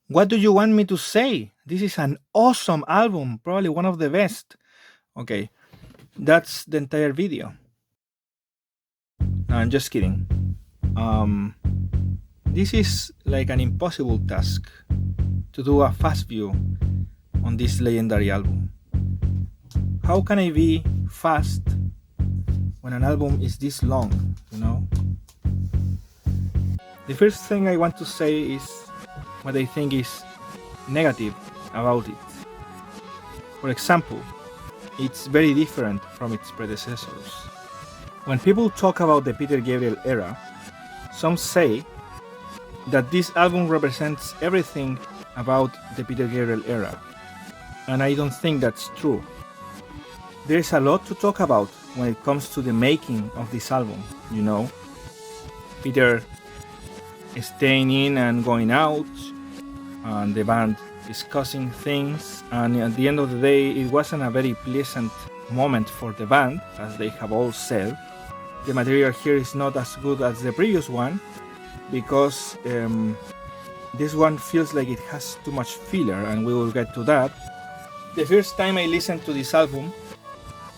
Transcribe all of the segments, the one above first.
What do you want me to say? This is an awesome album, probably one of the best. Okay, that's the entire video. No, I'm just kidding. Um, this is like an impossible task to do a fast view on this legendary album. How can I be fast when an album is this long, you know? The first thing I want to say is what I think is negative about it. For example, it's very different from its predecessors. When people talk about the Peter Gabriel era, some say that this album represents everything about the Peter Gabriel era, and I don't think that's true. There's a lot to talk about when it comes to the making of this album, you know? Peter staying in and going out, and the band discussing things, and at the end of the day, it wasn't a very pleasant moment for the band, as they have all said. The material here is not as good as the previous one, because this one feels like it has too much filler, and we will get to that. The first time I listened to this album,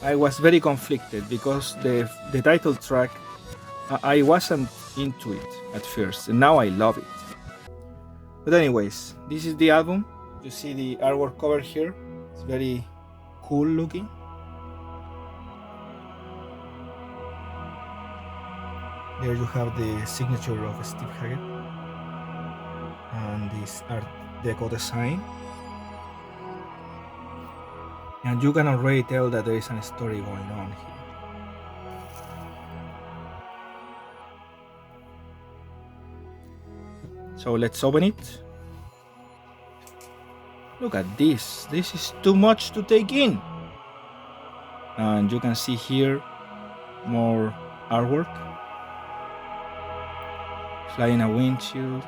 I was very conflicted, because the title track, I wasn't into it at first, and now I love it. But anyways, this is the album. You see the artwork cover here. It's very cool looking. There you have the signature of Steve Hackett and this Art Deco design. And you can already tell that there is a story going on here. So let's open it. Look at this. This is too much to take in. And you can see here more artwork. Flying a Windshield,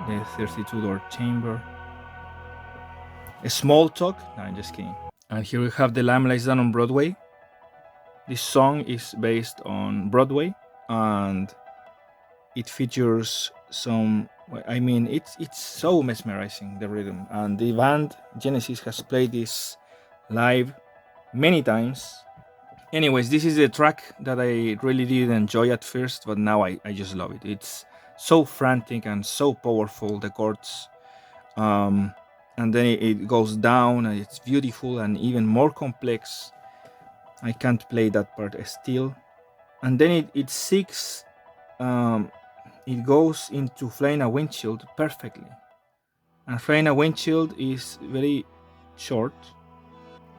the 32-door chamber. A Small Talk. No, I'm just kidding. And here we have The Lamb Lies Down on Broadway. This song is based on Broadway, and it features some, I mean, it's so mesmerizing, the rhythm. And the band Genesis has played this live many times. Anyways, this is the track that I really didn't enjoy at first, but now I just love it. It's so frantic and so powerful, the chords. And then it goes down, and it's beautiful and even more complex. I can't play that part still. And then it seeks, it goes into Flying a Windshield perfectly. And Flying a Windshield is very short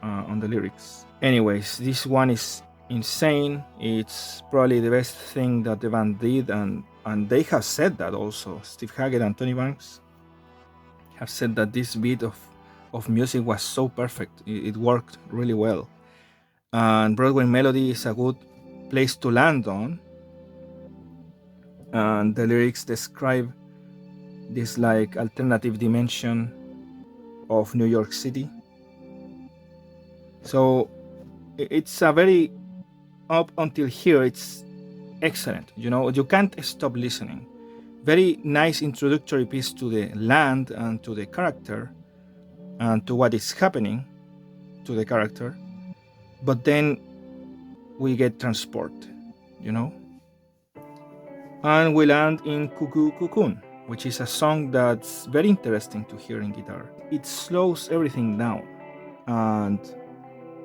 on the lyrics. Anyways, this one is insane. It's probably the best thing that the band did, and they have said that also. Steve Hackett and Tony Banks have said that this bit of music was so perfect. It worked really well. And Broadway Melody is a good place to land on. And the lyrics describe this like alternative dimension of New York City. So it's a very, up until here, it's excellent. You know, you can't stop listening. Very nice introductory piece to the land and to the character and to what is happening to the character. But then we get transported, you know? And we land in Cuckoo Cuckoon, which is a song that's very interesting to hear in guitar. It slows everything down, and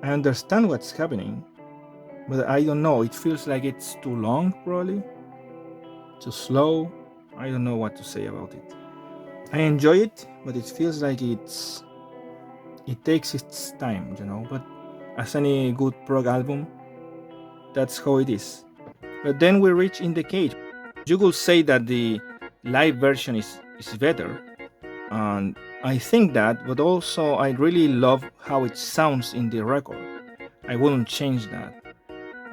I understand what's happening, but I don't know, it feels like it's too long, probably, too slow. I don't know what to say about it. I enjoy it, but it feels like it takes its time, you know, but as any good prog album, that's how it is. But then we reach In the Cage. You could say that the live version is better, and I think that, but also I really love how it sounds in the record. I wouldn't change that.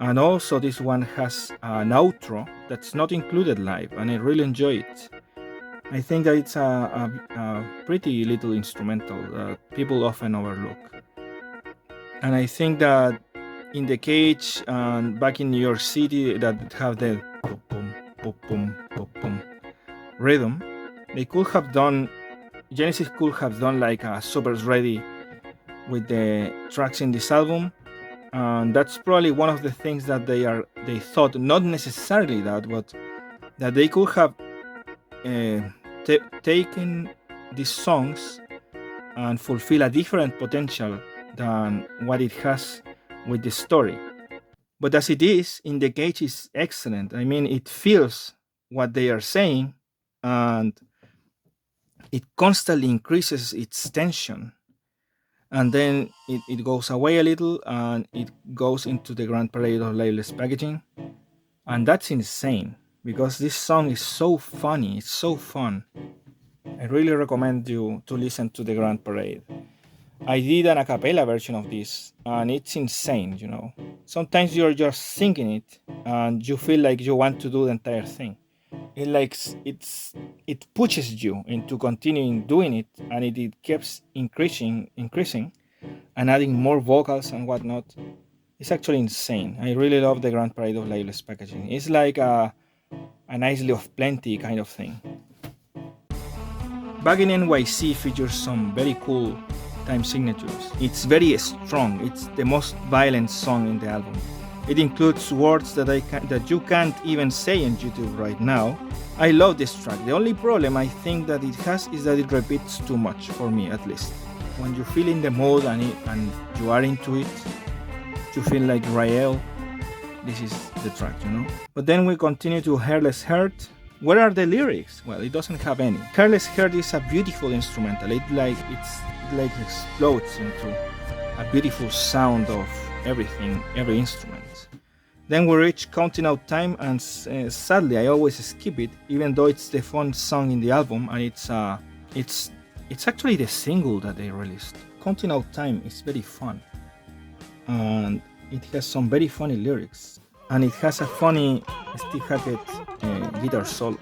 And also this one has an outro that's not included live, and I really enjoy it. I think that it's a pretty little instrumental that people often overlook. And I think that In the Cage and Back in New York City, that have the boom, boom, boom, boom, boom rhythm, they could have done Genesis could have done like a super ready with the tracks in this album, and that's probably one of the things that they thought, not necessarily that, but that they could have taken these songs and fulfill a different potential than what it has with the story. But as it is, In the Cage is excellent. I mean, it feels what they are saying, and it constantly increases its tension. And then it goes away a little and it goes into the Grand Parade of Lifeless packaging. And that's insane because this song is so funny, it's so fun. I really recommend you to listen to the Grand Parade. I did an a cappella version of this and it's insane, you know. Sometimes you're just singing it and you feel like you want to do the entire thing. It pushes you into continuing doing it, and it keeps increasing and adding more vocals and whatnot. It's actually insane. I really love the Grand Parade of Lifeless packaging. It's like a Nicely of Plenty kind of thing. Back in NYC features some very cool time signatures. It's very strong. It's the most violent song in the album. It includes words that you can't even say on YouTube right now. I love this track. The only problem I think that it has is that it repeats too much, for me at least. When you feel in the mood and you are into it, you feel like Rael, this is the track, you know? But then we continue to Hairless Heart. Where are the lyrics? Well, it doesn't have any. Hairless Heart is a beautiful instrumental. It explodes into a beautiful sound of everything, every instrument. Then we reach Counting Out Time, and sadly I always skip it, even though it's the fun song in the album, and it's actually the single that they released. Counting Out Time is very fun, and it has some very funny lyrics, and it has a funny Steve Hackett guitar solo.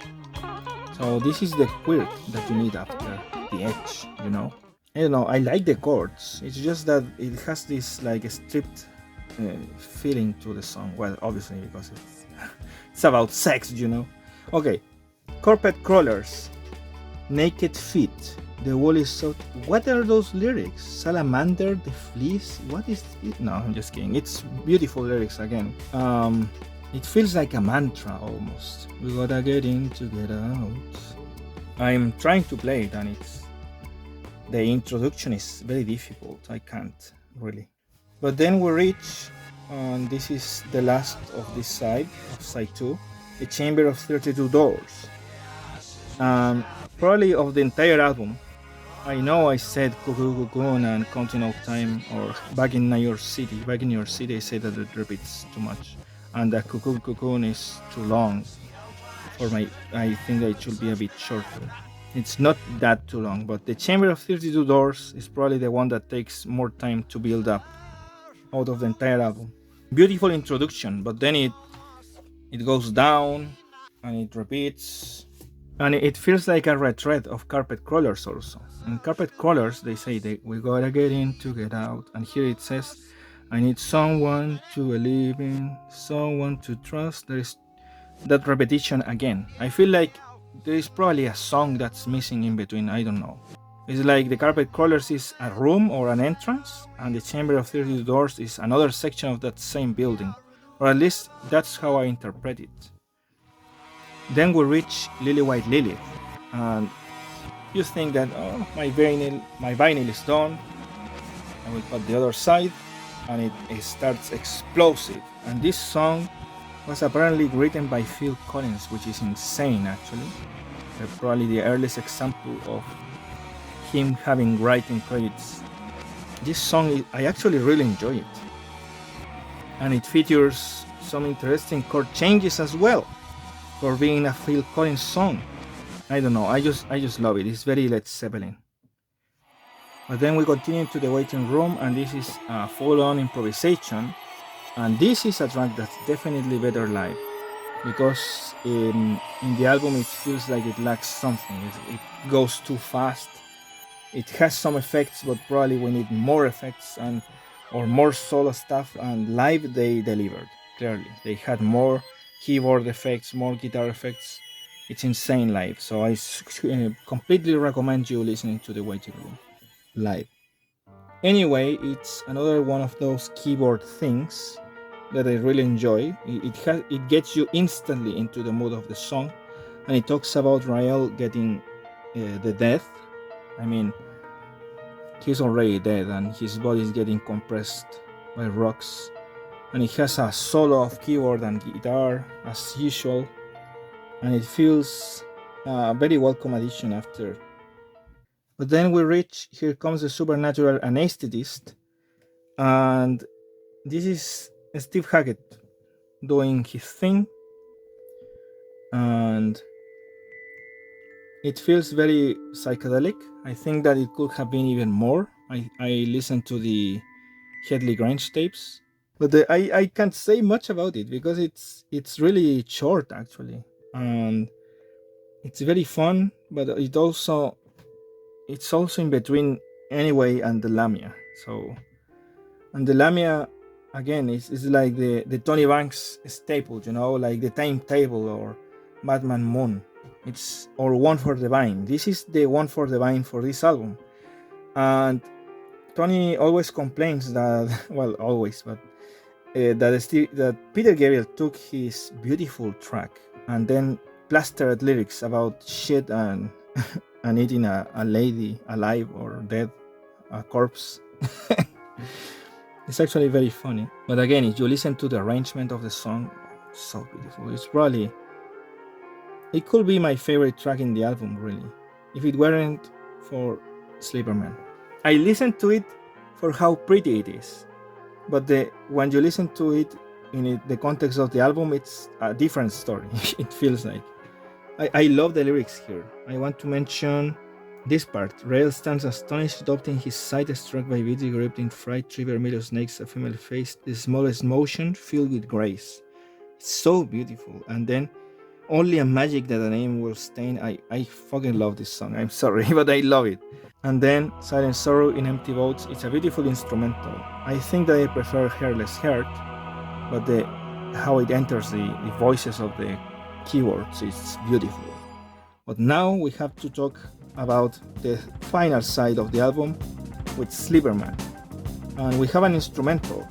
So this is the quirk that you need after the edge, you know. I don't know, I like the chords. It's just that it has this like stripped feeling to the song. Well, obviously because it's about sex, you know. Okay, Carpet Crawlers, Naked Feet, The Wall is So... What are those lyrics? Salamander, the fleece? What is it? No, I'm just kidding. It's beautiful lyrics again. It feels like a mantra almost. We gotta get in to get out. I'm trying to play it and the introduction is very difficult. I can't really. But then we reach, and this is the last of this side, of side 2, the Chamber of 32 Doors. Probably of the entire album, I know I said Cuckoo Cuckoon and Counting Out Time, or Back in Your City. Back in Your City, I say that it repeats too much, and the Cuckoo Cuckoon is too long. I think that it should be a bit shorter. It's not that too long, but the Chamber of 32 Doors is probably the one that takes more time to build up out of the entire album. Beautiful introduction, but then it goes down and it repeats, and it feels like a retreat of Carpet Crawlers also. In Carpet Crawlers, they say we gotta get in to get out, and here it says, I need someone to believe in, someone to trust. There is that repetition again. I feel like there is probably a song that's missing in between, I don't know. It's like the Carpet Crawlers is a room or an entrance, and the Chamber of 32 Doors is another section of that same building, or at least that's how I interpret it. Then we reach Lillywhite Lillith, and you think that, oh, my vinyl is done. I will put the other side, and it starts explosive. And this song was apparently written by Phil Collins, which is insane actually. Probably the earliest example of him having writing credits. This song, I actually really enjoy it, and it features some interesting chord changes as well for being a Phil Collins song. I don't know, I just love it. It's very Led Zeppelin. But then we continue to the waiting room, and this is a full-on improvisation, and this is a track that's definitely better live, because in the album it feels like it lacks something. It goes too fast. It has some effects, but probably we need more effects or more solo stuff, and live they delivered, clearly. They had more keyboard effects, more guitar effects, It's insane live. So I completely recommend you listening to the waiting room live. Anyway, it's another one of those keyboard things that I really enjoy. It gets you instantly into the mood of the song, and it talks about Rael getting the death. I mean, he's already dead, and his body is getting compressed by rocks. And it has a solo of keyboard and guitar as usual, and it feels a very welcome addition after. But then we reach Here Comes the Supernatural Anaesthetist, and this is Steve Hackett doing his thing, and it feels very psychedelic. I think that it could have been even more. I listened to the Headley Grange tapes, but I can't say much about it because it's really short actually, and it's very fun, but it's also in between Anyway and the Lamia. So, and the Lamia again is like the Tony Banks staple, you know, like the Timetable or Madman Moon. It's or One for the Vine. This is the One for the Vine for this album, and Tony always complains that, well, always, but that Peter Gabriel took his beautiful track and then plastered lyrics about shit and and eating a lady alive or dead, a corpse. It's actually very funny. But again, if you listen to the arrangement of the song, it's so beautiful. It could be my favorite track in the album, really, if it weren't for Slippermen. I listened to it for how pretty it is, but when you listen to it in the context of the album, it's a different story. It feels like. I love the lyrics here. I want to mention this part. Rael stands astonished, adopting his sight, struck by beauty, gripped in fright, 3 vermilion snakes, a female face, the smallest motion, filled with grace. It's so beautiful. And then, only a magic that a name will stain. I fucking love this song. I'm sorry, but I love it. And then, Silent Sorrow in Empty Boats. It's a beautiful instrumental. I think that I prefer Hairless Heart, but how it enters the voices of the keyboards is beautiful. But now we have to talk about the final side of the album with Slippermen, and we have an instrumental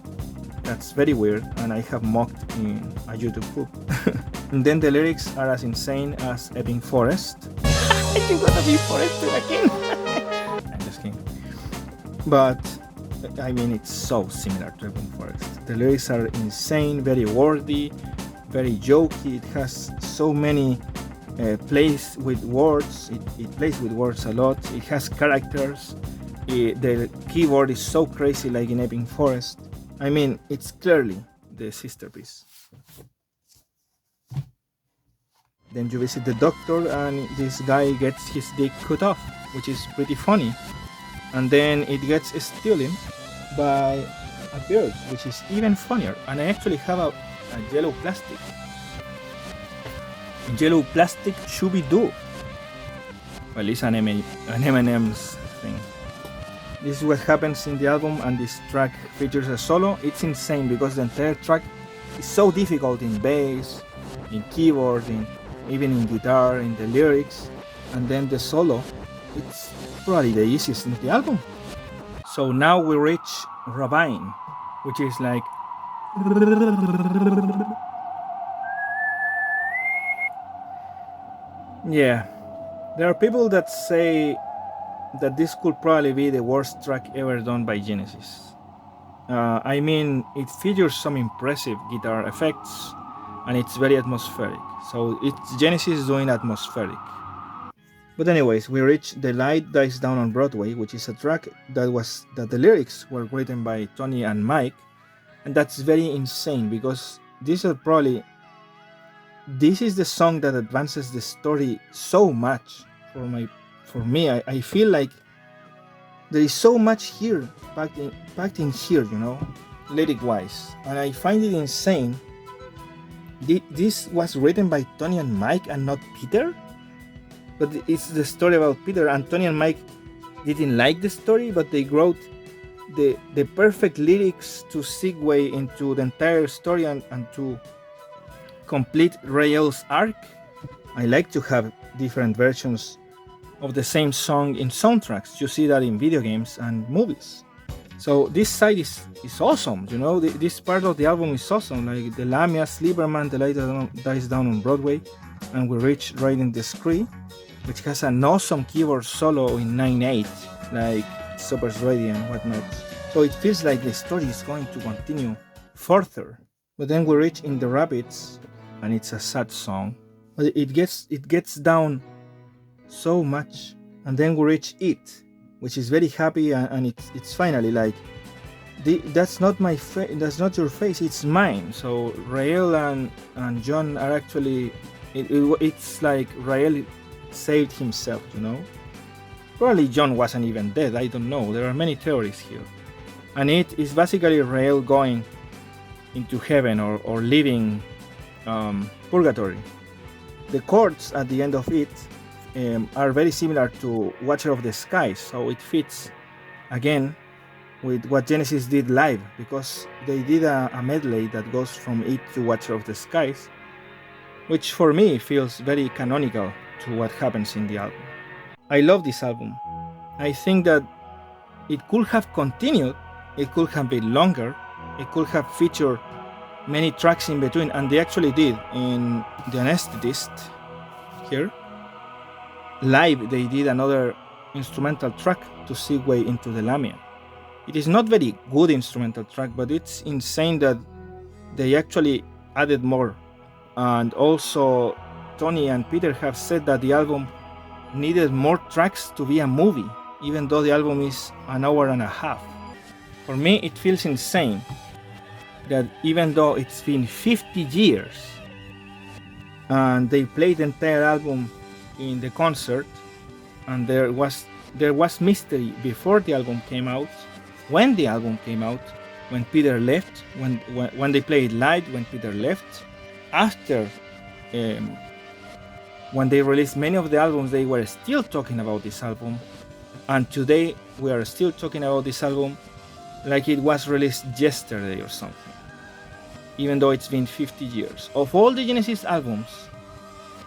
that's very weird and I have mocked in a YouTube clip. And then the lyrics are as insane as Ebbing Forest. You gotta be forested again. I'm just kidding, but I mean it's so similar to Ebbing Forest. The lyrics are insane, very wordy, very jokey. It has so many plays with words. It plays with words a lot. It has characters. The keyboard is so crazy, like in Ebbing Forest. I mean, it's clearly the sister piece. Then you visit the doctor, and this guy gets his dick cut off, which is pretty funny. And then it gets stolen by a bird, which is even funnier. And I actually have a yellow plastic. Yellow plastic Shooby-Doo. Well, it's an M&M's thing. This is what happens in the album, and this track features a solo. It's insane because the entire track is so difficult in bass, in keyboard, even in guitar, in the lyrics, and then the solo. It's probably the easiest in the album. So now we reach Ravine, which is like yeah, there are people that say that this could probably be the worst track ever done by Genesis. I mean, it features some impressive guitar effects and it's very atmospheric. So it's Genesis doing atmospheric. But anyways, we reach The Light Dies Down on Broadway, which is a track that the lyrics were written by Tony and Mike, and that's very insane because this is the song that advances the story so much for me. I feel like there is so much here packed in here, you know, lyric wise, and I find it insane. This was written by Tony and Mike and not Peter, but it's the story about Peter, and Tony and Mike didn't like the story, but they wrote the perfect lyrics to segue into the entire story and to complete Rael's arc. I like to have different versions of the same song in soundtracks. You see that in video games and movies. So this side is awesome, you know. This part of the album is awesome, like the Lamia, Slippermen, The Light Dies Down on Broadway, and we reach right in the Scree, which has an awesome keyboard solo in 9/8, like Super's Ready and whatnot. So it feels like the story is going to continue further. But then we reach in the Rabbits, and it's a sad song. But it gets down so much, and then we reach It, which is very happy, and it's finally like, that's not my face, that's not your face, it's mine. So Rael and John are actually, it's like Rael saved himself, you know. Probably John wasn't even dead, I don't know. There are many theories here. And it is basically Rael going into heaven or leaving purgatory. The chords at the end of it are very similar to Watcher of the Skies, so it fits again with what Genesis did live, because they did a medley that goes from it to Watcher of the Skies, which for me feels very canonical to what happens in the album. I love this album. I think that it could have continued, it could have been longer, it could have featured many tracks in between, and they actually did in the Anaesthetist here. Live, they did another instrumental track to segue into the Lamia. It is not very good instrumental track, but it's insane that they actually added more. And also, Tony and Peter have said that the album needed more tracks to be a movie, even though the album is an hour and a half. For me, it feels insane that even though it's been 50 years and they played the entire album in the concert, and there was mystery before the album came out, when the album came out, when Peter left, when they played live, when Peter left, after when they released many of the albums, they were still talking about this album, and today we are still talking about this album like it was released yesterday or something, even though it's been 50 years. Of all the Genesis albums,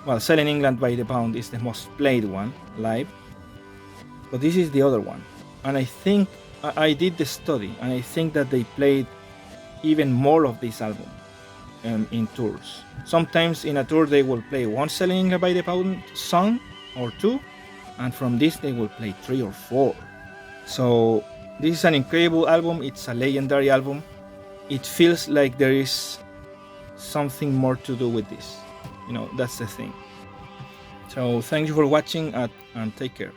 well, Selling England by the Pound is the most played one live, but this is the other one. And I think I did the study, and I think that they played even more of this album in tours. Sometimes in a tour they will play one Selling England by the Pound song or two, and from this they will play 3 or 4. So this is an incredible album. It's a legendary album. It feels like there is something more to do with this. You know, that's the thing. So thank you for watching, and take care.